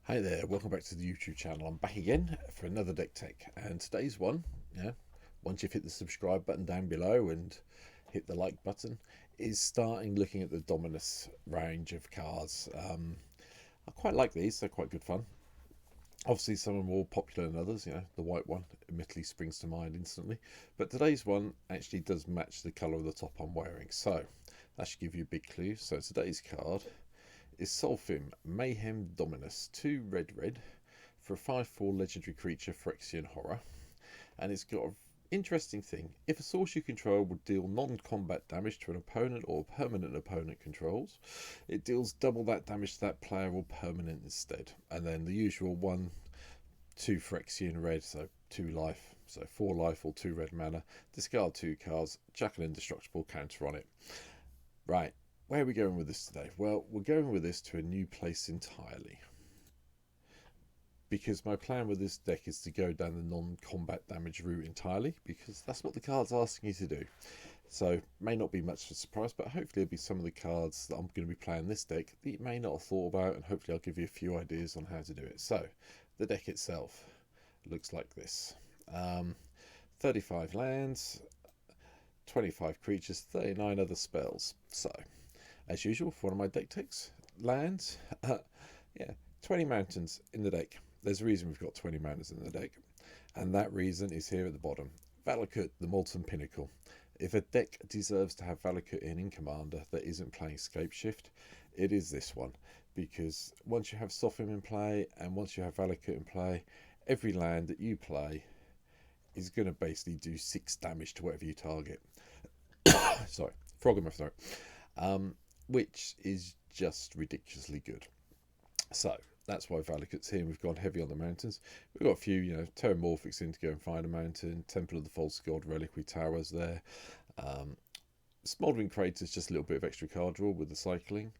Hi there, welcome back to the YouTube channel. I'm back again for another deck tech, and today's one, once you've hit the subscribe button down below and hit the like button, is starting looking at the Dominus range of cards. I quite like these, they're quite good fun. Obviously some are more popular than others, the white one admittedly springs to mind instantly, but today's one actually does match the colour of the top I'm wearing, so that should give you a big clue. So today's card is Solphim, Mayhem Dominus, 2 red for a 5/4 legendary creature, Phyrexian Horror. And it's got an interesting thing. If a source you control would deal non-combat damage to an opponent or permanent opponent controls, it deals double that damage to that player or permanent instead. And then the usual 1/2 Phyrexian red, so 2 life, so 4 life or 2 red mana, discard 2 cards, chuck an indestructible counter on it. Right, where are we going with this today? Well, we're going with this to a new place entirely. Because my plan with this deck is to go down the non-combat damage route entirely, because that's what the card's asking you to do. So, may not be much of a surprise, but hopefully it'll be some of the cards that I'm going to be playing this deck that you may not have thought about, and hopefully I'll give you a few ideas on how to do it. So, the deck itself looks like this. 35 lands, 25 creatures, 39 other spells. So, as usual, for one of my deck techs, lands, 20 mountains in the deck. There's a reason we've got 20 mountains in the deck, and that reason is here at the bottom. Valakut, the Molten Pinnacle. If a deck deserves to have Valakut in Commander that isn't playing Scapeshift, it is this one, because once you have Solphim in play and once you have Valakut in play, every land that you play is going to basically do 6 damage to whatever you target. Sorry, frog in my throat. Which is just ridiculously good. So that's why Valakut's here. We've gone heavy on the mountains. We've got a few, Terramorphics in to go and find a mountain. Temple of the False God Reliquary Towers there. Smouldering Crater is just a little bit of extra card draw with the cycling.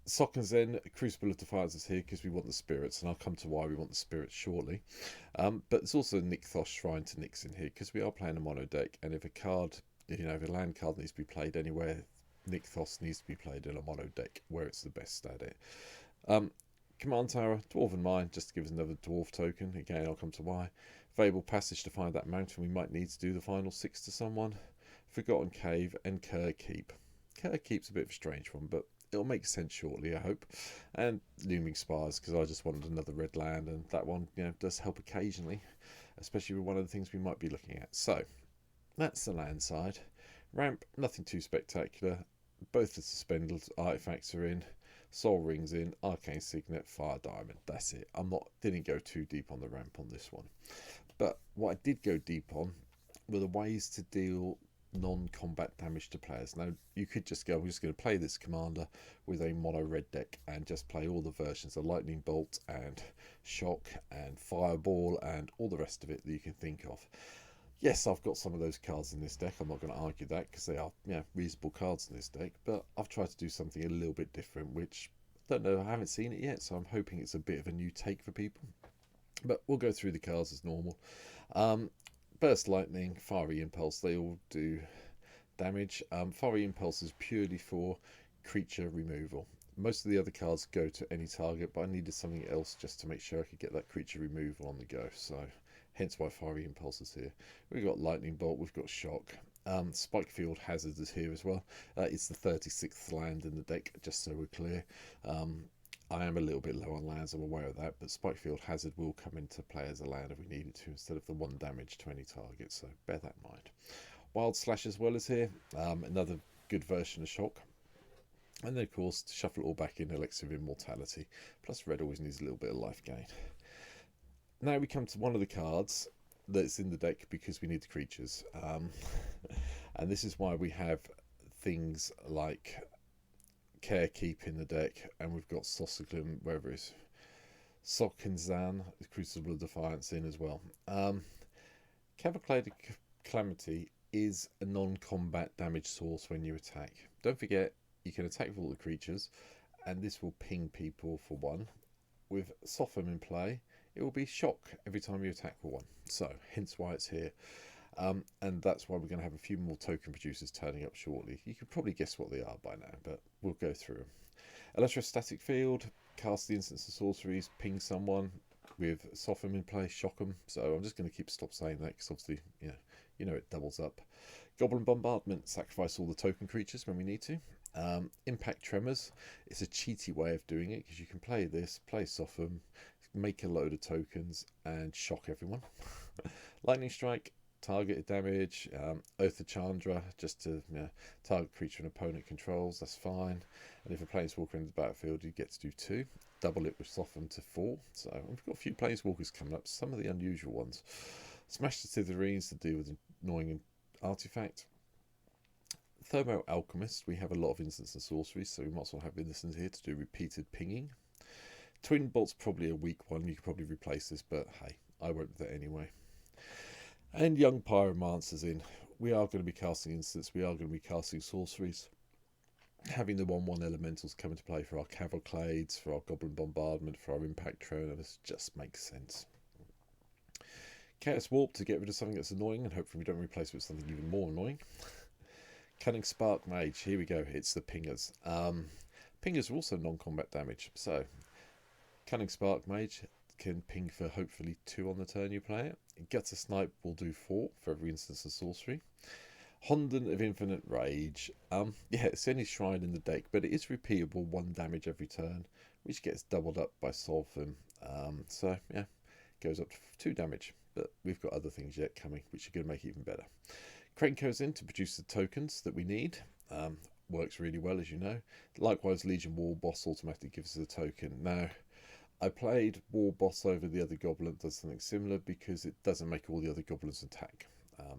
Sokkenzen, Crucible of Defiance is here because we want the spirits, and I'll come to why we want the spirits shortly. But there's also Nykthos Shrine to Nyx in here because we are playing a mono deck, and if if a land card needs to be played anywhere, Nykthos needs to be played in a mono deck where it's the best at it. Command Tower, Dwarven Mine, just to give us another dwarf token. Again, I'll come to why. Fable Passage to find that mountain we might need to do the final 6 to someone. Forgotten Cave and Kerr Keep. Kerr Keep's a bit of a strange one, but it'll make sense shortly, I hope. And Looming Spires, because I just wanted another red land, and that one does help occasionally, especially with one of the things we might be looking at. So, that's the land side. Ramp, nothing too spectacular. Both the suspended artifacts are in. Soul Rings in, Arcane Signet, Fire Diamond. That's it. Didn't go too deep on the ramp on this one. But what I did go deep on were the ways to deal non-combat damage to players. Now, you could just go, I'm just going to play this commander with a mono red deck and just play all the versions of Lightning Bolt and Shock and Fireball and all the rest of it that you can think of. Yes, I've got some of those cards in this deck. I'm not going to argue that because they are reasonable cards in this deck. But I've tried to do something a little bit different, which I don't know. I haven't seen it yet, so I'm hoping it's a bit of a new take for people. But we'll go through the cards as normal. Burst Lightning, Fiery Impulse, they all do damage. Fiery Impulse is purely for creature removal. Most of the other cards go to any target, but I needed something else just to make sure I could get that creature removal on the go. So hence why Fiery Impulse is here. We've got Lightning Bolt, we've got Shock. Spikefield Hazard is here as well. It's the 36th land in the deck, just so we're clear. I am a little bit low on lands, I'm aware of that, but Spikefield Hazard will come into play as a land if we needed to, instead of the 1 damage to any target, so bear that in mind. Wild Slash as well is here, another good version of Shock. And then, of course, to shuffle it all back in, Elixir of Immortality. Plus, red always needs a little bit of life gain. Now we come to one of the cards that's in the deck because we need the creatures. And this is why we have things like Care Keep in the deck, and we've got Sossaglum, wherever it is. Sokkenzan, Crucible of Defiance in as well. Cavalcade Calamity is a non-combat damage source when you attack. Don't forget, you can attack with all the creatures, and this will ping people for 1. With Solphim in play, it will be Shock every time you attack with 1. So, hence why it's here. And that's why we're going to have a few more token producers turning up shortly. You can probably guess what they are by now, but we'll go through them. Electrostatic Field, cast the instants and sorceries, ping someone with Solphim in play, shock them. So I'm just going to stop saying that because obviously, you know it doubles up. Goblin Bombardment, sacrifice all the token creatures when we need to. Impact Tremors, it's a cheaty way of doing it because you can play this, play Solphim, make a load of tokens and shock everyone. Lightning Strike, targeted damage. Oath of Chandra, just to target creature an opponent controls, that's fine. And if a planeswalker in the battlefield, you get to do 2. Double it with Solphim to 4. So we've got a few planeswalkers coming up, some of the unusual ones. Smash the Sitherines to deal with annoying artifact. Thermo Alchemist, we have a lot of instants and sorceries, so we might as well have innocent here to do repeated pinging. Twin Bolt's probably a weak one, you could probably replace this, but hey, I won't with that anyway. And Young Pyromancer's in. We are going to be casting instants, we are going to be casting sorceries. Having the 1/1 elementals come into play for our Cavalcades, for our Goblin Bombardment, for our Impact Tremors just makes sense. Chaos Warp to get rid of something that's annoying, and hopefully we don't replace it with something even more annoying. Cunning Spark Mage, here we go, it's the pingers. Pingers are also non-combat damage, so Cunning Spark Mage can ping for hopefully 2 on the turn you play it. Guts a Snipe will do 4 for every instance of sorcery. Honden of Infinite Rage, yeah, it's the only shrine in the deck, but it is repeatable, 1 damage every turn, which gets doubled up by Solphim. So yeah, goes up to 2 damage, but we've got other things yet coming, which are going to make it even better. Krenko's in to produce the tokens that we need. Works really well, as you know. Likewise, Legion War Boss automatically gives us a token. Now, I played War Boss over the other Goblin, does something similar because it doesn't make all the other Goblins attack.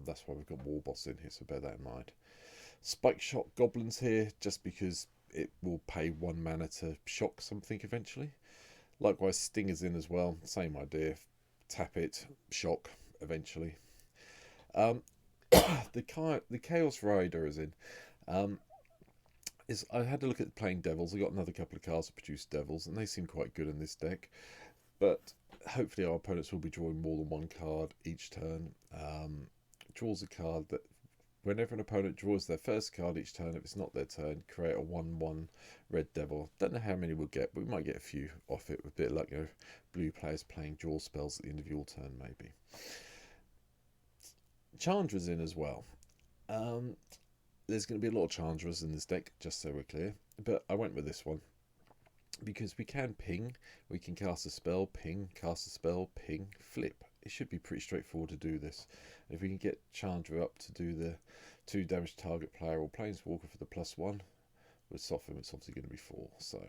That's why we've got War Boss in here, so bear that in mind. Spike Shot Goblins here, just because it will pay 1 mana to shock something eventually. Likewise, Stinger's in as well, same idea. Tap it, shock eventually. The Chaos Rider is in. I had a look at playing Devils. I got another couple of cards that produce Devils, and they seem quite good in this deck. But hopefully our opponents will be drawing more than 1 card each turn. Draws a card that whenever an opponent draws their first card each turn, if it's not their turn, create a 1/1 Red Devil. Don't know how many we'll get, but we might get a few off it with a bit of luck. Blue players playing draw spells at the end of your turn, maybe. Chandra's in as well. There's going to be a lot of Chandras in this deck, just so we're clear. But I went with this one because we can ping, we can cast a spell, ping, cast a spell, ping, flip. It should be pretty straightforward to do this. If we can get Chandra up to do the 2 damage target player or Planeswalker for the +1, with Solphim it's obviously going to be 4. So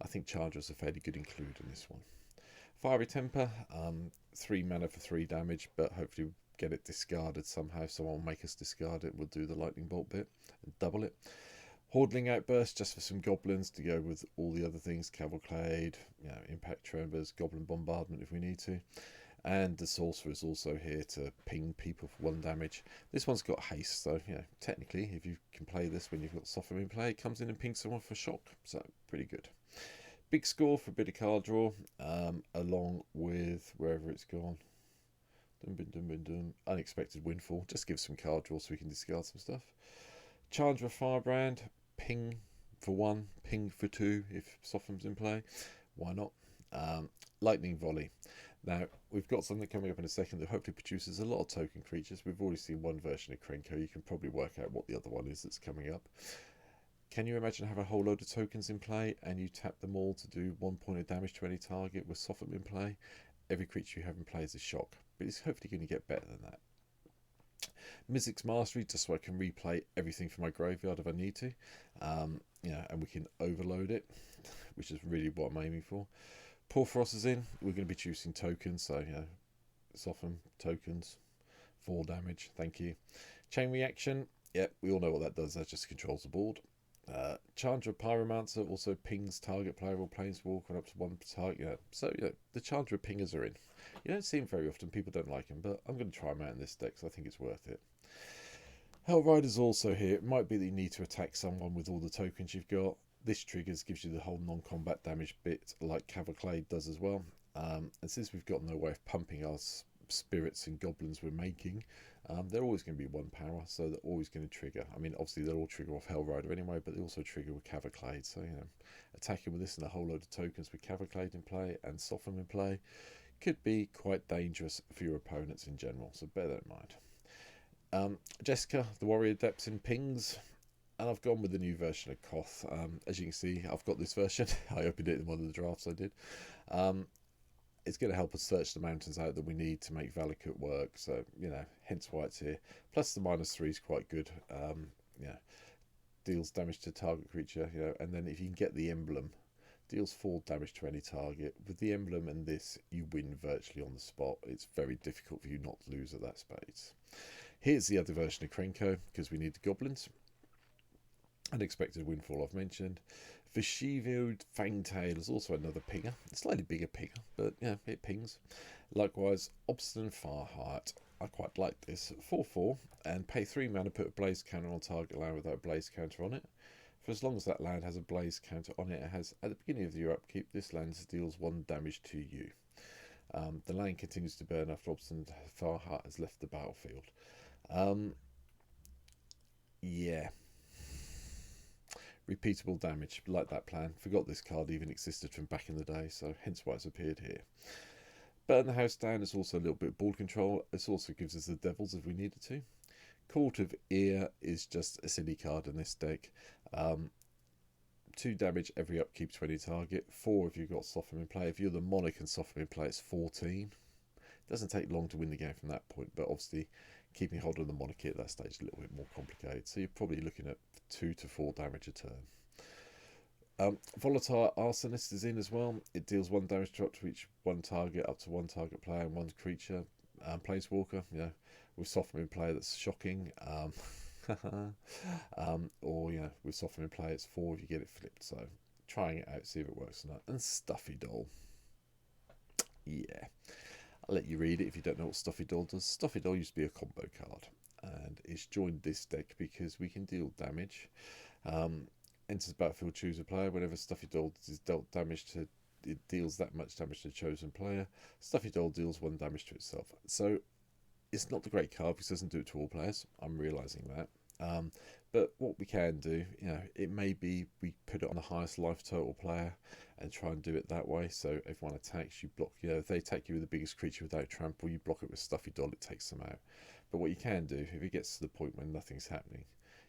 I think Chandra's a fairly good include in this one. Fiery Temper, 3 mana for 3 damage, but hopefully we'll get it discarded somehow. Someone will make us discard it. We'll do the Lightning Bolt bit and double it. Hordling Outburst, just for some goblins to go with all the other things. Cavalcade, Impact Tremors, Goblin Bombardment if we need to. And the Sorcerer is also here to ping people for 1 damage. This one's got haste, so technically if you can play this when you've got Solphim in play, it comes in and pings someone for shock. So pretty good. Big score for a bit of card draw, along with wherever it's gone. Unexpected Windfall, just give some card draw so we can discard some stuff. Chandra Firebrand, ping for 1, ping for 2 if Sophim's in play. Why not? Lightning Volley. Now, we've got something coming up in a second that hopefully produces a lot of token creatures. We've already seen one version of Krenko. You can probably work out what the other one is that's coming up. Can you imagine having a whole load of tokens in play and you tap them all to do 1 point of damage to any target with Solphim in play? Every creature you have in play is a shock, but it's hopefully going to get better than that. Mizzix's Mastery, just so I can replay everything from my graveyard if I need to. And we can overload it, which is really what I'm aiming for. Porphyros is in. We're going to be choosing tokens, so Solphim tokens, 4 damage, thank you. Chain Reaction, we all know what that does, that just controls the board. Chandra Pyromancer also pings target player or planeswalker up to 1 target. So the Chandra pingers are in. You don't see them very often, people don't like them, but I'm going to try them out in this deck, so I think it's worth it. Hellrider's also here. It might be that you need to attack someone with all the tokens you've got. This gives you the whole non-combat damage bit, like Cavalcade does as well. And since we've got no way of pumping our spirits and goblins we're making, they're always going to be 1 power, so they're always going to trigger. I mean, obviously they'll all trigger off Hellrider anyway, but they also trigger with Cavalcade. So, you know, attacking with this and a whole load of tokens with Cavalcade in play and Solphim in play could be quite dangerous for your opponents in general, so bear that in mind. Jessica, the Warrior Adept in pings, and I've gone with the new version of Koth. As you can see, I've got this version. I opened it in one of the drafts I did. It's going to help us search the mountains out that we need to make Valakut work, so, you know, hence why it's here. Plus the -3 is quite good. Yeah, deals damage to target creature, you know, and then if you can get the emblem, deals 4 damage to any target. With the emblem and this, you win virtually on the spot. It's very difficult for you not to lose at that space. Here's the other version of Krenko, because we need the goblins. Unexpected Windfall I've mentioned. Vishivioed Fangtail is also another pinger. A slightly bigger pinger, but yeah, it pings. Likewise, Obstinate Farheart. I quite like this. 4/4, and pay 3 mana, put a blaze counter on target land without a blaze counter on it. For as long as that land has a blaze counter on it, it has, at the beginning of your upkeep, this land deals 1 damage to you. The land continues to burn after Obstinate Farheart has left the battlefield. Yeah. Repeatable damage, like that plan. Forgot this card even existed from back in the day, so hence why it's appeared here. Burn the house down is also a little bit of board control. This also gives us the devils if we needed to. Court of Ear is just a silly card in this deck. 2 damage every upkeep to any target. 4 if you've got Solphim in play. If you're the Monarch and Solphim in play, it's 14. Doesn't take long to win the game from that point, but obviously keeping hold of the Monarchy at that stage is a little bit more complicated. So you're probably looking at 2 to 4 damage a turn. Volatile Arsonist is in as well. It deals 1 damage to each 1 target, up to 1 target player and 1 creature. Planeswalker, you know, with Solphim in play, that's shocking. Or, you know, with Solphim in play, it's 4 if you get it flipped. So trying it out, see if it works or not. And Stuffy Doll. Yeah. I'll let you read it if you don't know what Stuffy Doll does. Stuffy Doll used to be a combo card, and it's joined this deck because we can deal damage. Enters the battlefield, choose a player. Whenever Stuffy Doll is dealt damage to, it deals that much damage to the chosen player. Stuffy Doll deals 1 damage to itself. So it's not the great card because it doesn't do it to all players. I'm realising that. But what we can do, you know, it may be we put it on the highest life total player and try and do it that way. So everyone attacks, you block, you know, if they attack you with the biggest creature without trample, you block it with Stuffy Doll, it takes them out. But what you can do, if it gets to the point when nothing's happening,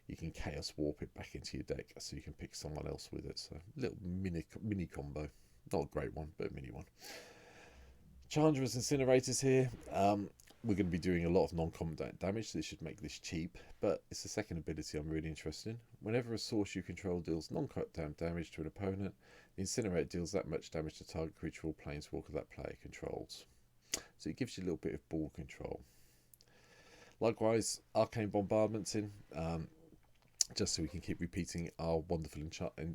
you can Chaos Warp it back into your deck so you can pick someone else with it. So a little mini combo. Not a great one, but a mini one. Chandra's Incinerators here. We're going to be doing a lot of non-combat damage, so this should make this cheap, but it's the second ability I'm really interested in. Whenever a source you control deals non-combat damage to an opponent, the Incinerate deals that much damage to target creature or planeswalker that player controls. So it gives you a little bit of board control. Likewise, Arcane Bombardment's in, just so we can keep repeating our wonderful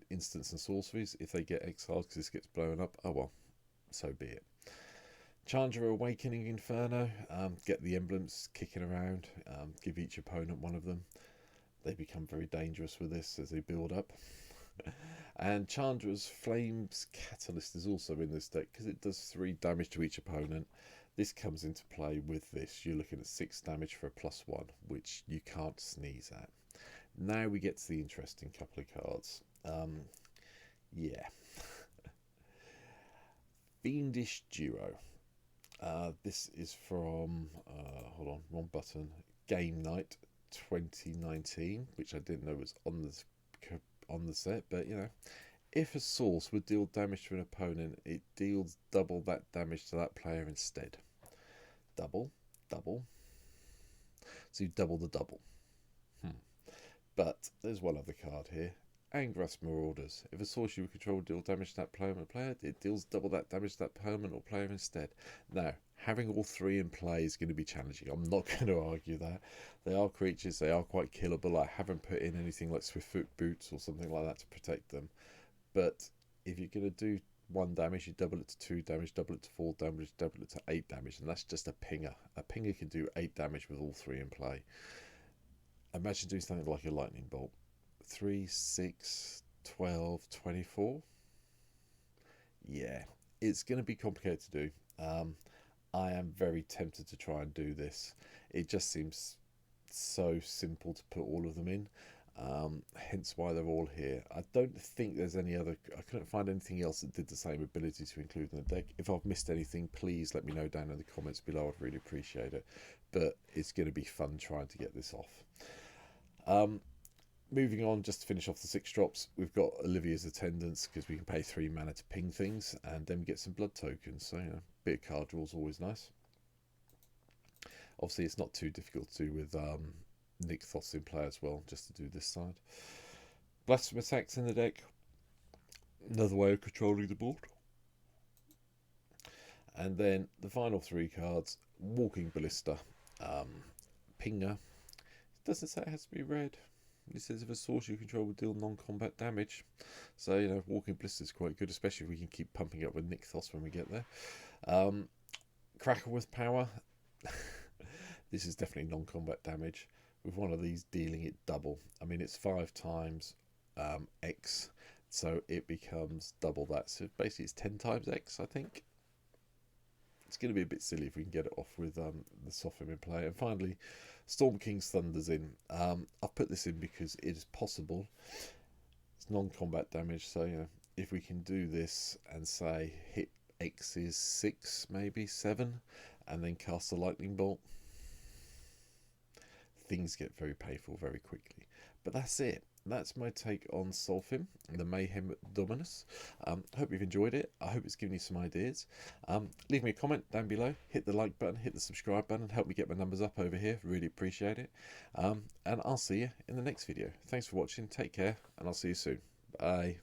instants and sorceries. If they get exiled because this gets blown up, oh well, so be it. Chandra Awakening Inferno, get the emblems kicking around, give each opponent one of them. They become very dangerous with this as they build up. And Chandra's Flames Catalyst is also in this deck because it does 3 damage to each opponent. This comes into play with this. You're looking at 6 damage for a +1, which you can't sneeze at. Now we get to the interesting couple of cards. Yeah. Fiendish Duo. This is from, hold on, wrong button, Game Night 2019, which I didn't know was on the set, but you know, if a source would deal damage to an opponent, it deals double that damage to that player instead. Double. So you double the double. But there's one other card here. Angrath's Marauders. If a source you control deals damage to that permanent player, it deals double that damage to that permanent or player instead. Now, having all 3 in play is going to be challenging. I'm not going to argue that. They are creatures, they are quite killable. I haven't put in anything like Swiftfoot Boots or something like that to protect them. But if you're going to do 1 damage, you double it to 2 damage, double it to 4 damage, double it to 8 damage, and that's just a pinger. A pinger can do 8 damage with all 3 in play. Imagine doing something like a lightning bolt. 3, 6, 12, 24. Yeah, it's going to be complicated to do. I am very tempted to try and do this. It just seems so simple to put all of them in, hence why they're all here. I don't think there's any other, I couldn't find anything else that did the same ability to include in the deck. If I've missed anything, please let me know down in the comments below. I'd really appreciate it, but it's going to be fun trying to get this off. Moving on, just to finish off the 6 drops, we've got Olivia's Attendance, because we can pay 3 mana to ping things, and then we get some blood tokens, so, you know, a bit of card draw is always nice. Obviously, it's not too difficult to do with Nykthos in play as well, just to do this side. Blasphemous Axe in the deck, another way of controlling the board. And then the final 3 cards, Walking Ballista, Pinger. It doesn't say it has to be red. It says if a source you control will deal non-combat damage. So, you know, Walking Ballista is quite good, especially if we can keep pumping up with Nykthos when we get there. Crackle with Power. This is definitely non-combat damage. With one of these dealing it double. I mean, it's 5 times X, so it becomes double that. So basically it's 10 times X, I think. It's going to be a bit silly if we can get it off with the Solphim in play. And finally, Storm King's Thunder's in. I've put this in because it is possible. It's non-combat damage, so, you know, if we can do this and say hit X is 6, maybe 7, and then cast a Lightning Bolt, things get very painful very quickly. But that's it. That's my take on Solphim, the Mayhem Dominus. Hope you've enjoyed it. I hope it's given you some ideas. Leave me a comment down below. Hit the like button, hit the subscribe button. Help me get my numbers up over here. Really appreciate it. And I'll see you in the next video. Thanks for watching. Take care, and I'll see you soon. Bye.